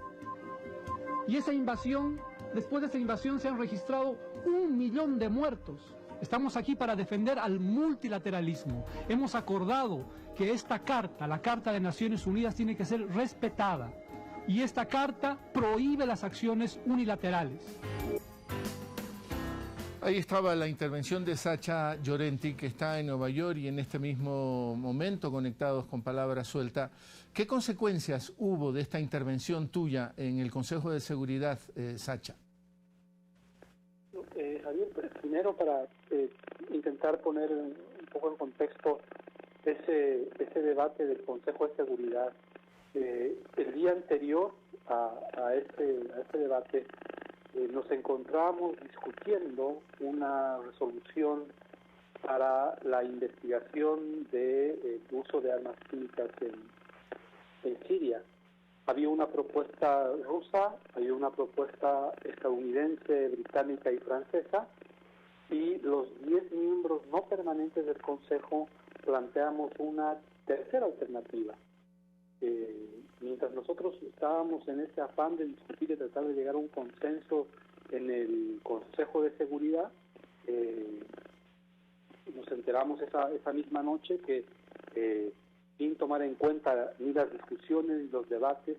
Y esa invasión, después de esa invasión se han registrado 1 millón de muertos. Estamos aquí para defender al multilateralismo. Hemos acordado que esta carta, la Carta de Naciones Unidas, tiene que ser respetada. Y esta carta prohíbe las acciones unilaterales. Ahí estaba la intervención de Sacha Llorenti, que está en Nueva York y en este mismo momento conectados con Palabra Suelta. ¿Qué consecuencias hubo de esta intervención tuya en el Consejo de Seguridad, Sacha? Javier, primero para intentar poner un poco en contexto ese debate del Consejo de Seguridad. El día anterior a este debate, nos encontramos discutiendo una resolución para la investigación del uso de armas químicas en Siria. Había una propuesta rusa, había una propuesta estadounidense, británica y francesa, y los 10 miembros no permanentes del Consejo planteamos una tercera alternativa. Mientras nosotros estábamos en ese afán de discutir y tratar de llegar a un consenso en el Consejo de Seguridad, nos enteramos esa misma noche que sin tomar en cuenta ni las discusiones ni los debates,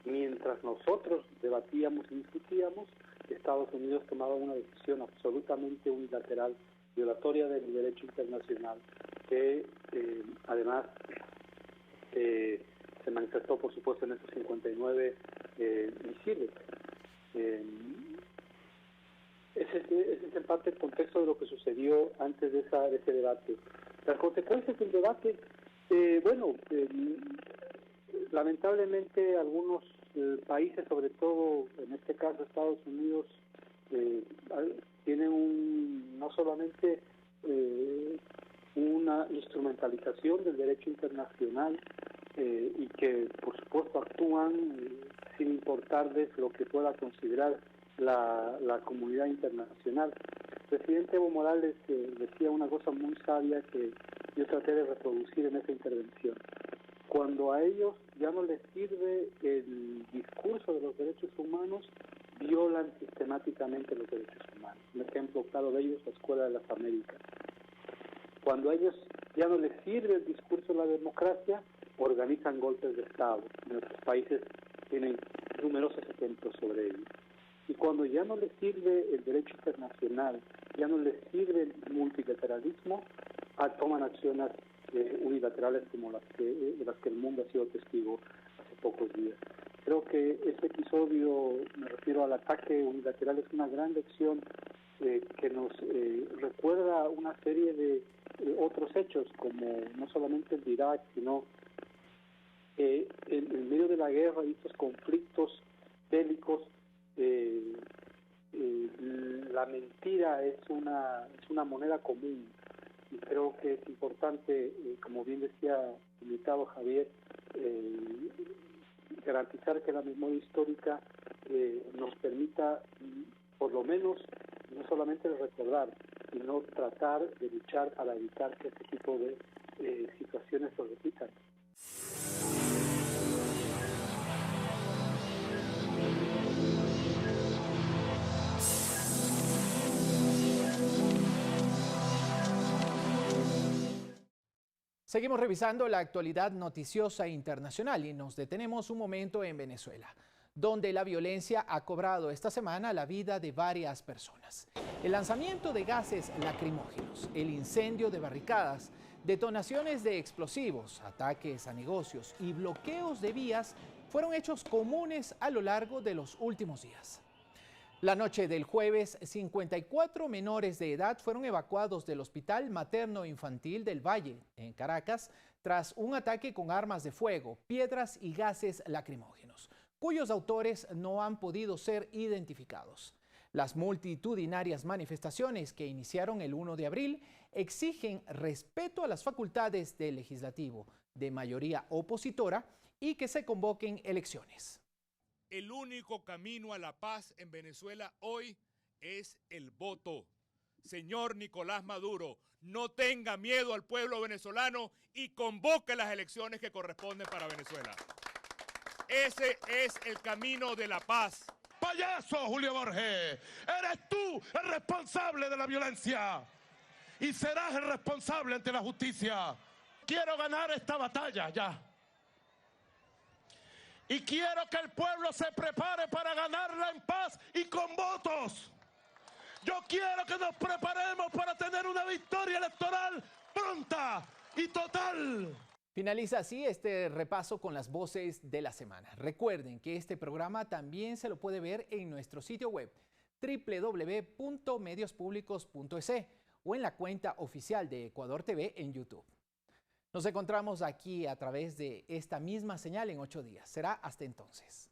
mientras nosotros debatíamos y discutíamos, Estados Unidos tomaba una decisión absolutamente unilateral, violatoria del derecho internacional, que además se manifestó, por supuesto, en esos 59 misiles. Ese es en parte el contexto de lo que sucedió antes de ese debate. Las consecuencias del debate, lamentablemente algunos países, sobre todo en este caso Estados Unidos, tienen no solamente una instrumentalización del derecho internacional, y que por supuesto actúan sin importarles lo que pueda considerar la comunidad internacional. El presidente Evo Morales decía una cosa muy sabia que yo traté de reproducir en esa intervención. Cuando a ellos ya no les sirve el discurso de los derechos humanos, violan sistemáticamente los derechos humanos. Un ejemplo claro de ello es la Escuela de las Américas. Cuando a ellos ya no les sirve el discurso de la democracia, organizan golpes de Estado. Nuestros países tienen numerosos ejemplos sobre ello. Y cuando ya no les sirve el derecho internacional, ya no les sirve el multilateralismo, toman acciones unilaterales como de las que el mundo ha sido testigo hace pocos días. Creo que este episodio, me refiero al ataque unilateral, es una gran lección que nos recuerda una serie de otros hechos, como no solamente el de Irak, sino en medio de la guerra y estos conflictos bélicos, la mentira es una moneda común, y creo que es importante, como bien decía el invitado Javier, garantizar que la memoria histórica nos permita, por lo menos, no solamente recordar, sino tratar de luchar para evitar que este tipo de situaciones se repitan. Seguimos revisando la actualidad noticiosa internacional y nos detenemos un momento en Venezuela, donde la violencia ha cobrado esta semana la vida de varias personas. El lanzamiento de gases lacrimógenos, el incendio de barricadas, detonaciones de explosivos, ataques a negocios y bloqueos de vías fueron hechos comunes a lo largo de los últimos días. La noche del jueves, 54 menores de edad fueron evacuados del Hospital Materno Infantil del Valle, en Caracas, tras un ataque con armas de fuego, piedras y gases lacrimógenos, cuyos autores no han podido ser identificados. Las multitudinarias manifestaciones que iniciaron el 1 de abril exigen respeto a las facultades del legislativo, de mayoría opositora, y que se convoquen elecciones. El único camino a la paz en Venezuela hoy es el voto. Señor Nicolás Maduro, no tenga miedo al pueblo venezolano y convoque las elecciones que corresponden para Venezuela. Ese es el camino de la paz. ¡Payaso, Julio Borges! ¡Eres tú el responsable de la violencia! Y serás el responsable ante la justicia. Quiero ganar esta batalla ya. Y quiero que el pueblo se prepare para ganarla en paz y con votos. Yo quiero que nos preparemos para tener una victoria electoral pronta y total. Finaliza así este repaso con las voces de la semana. Recuerden que este programa también se lo puede ver en nuestro sitio web www.mediospublicos.es o en la cuenta oficial de Ecuador TV en YouTube. Nos encontramos aquí a través de esta misma señal en 8 días. Será hasta entonces.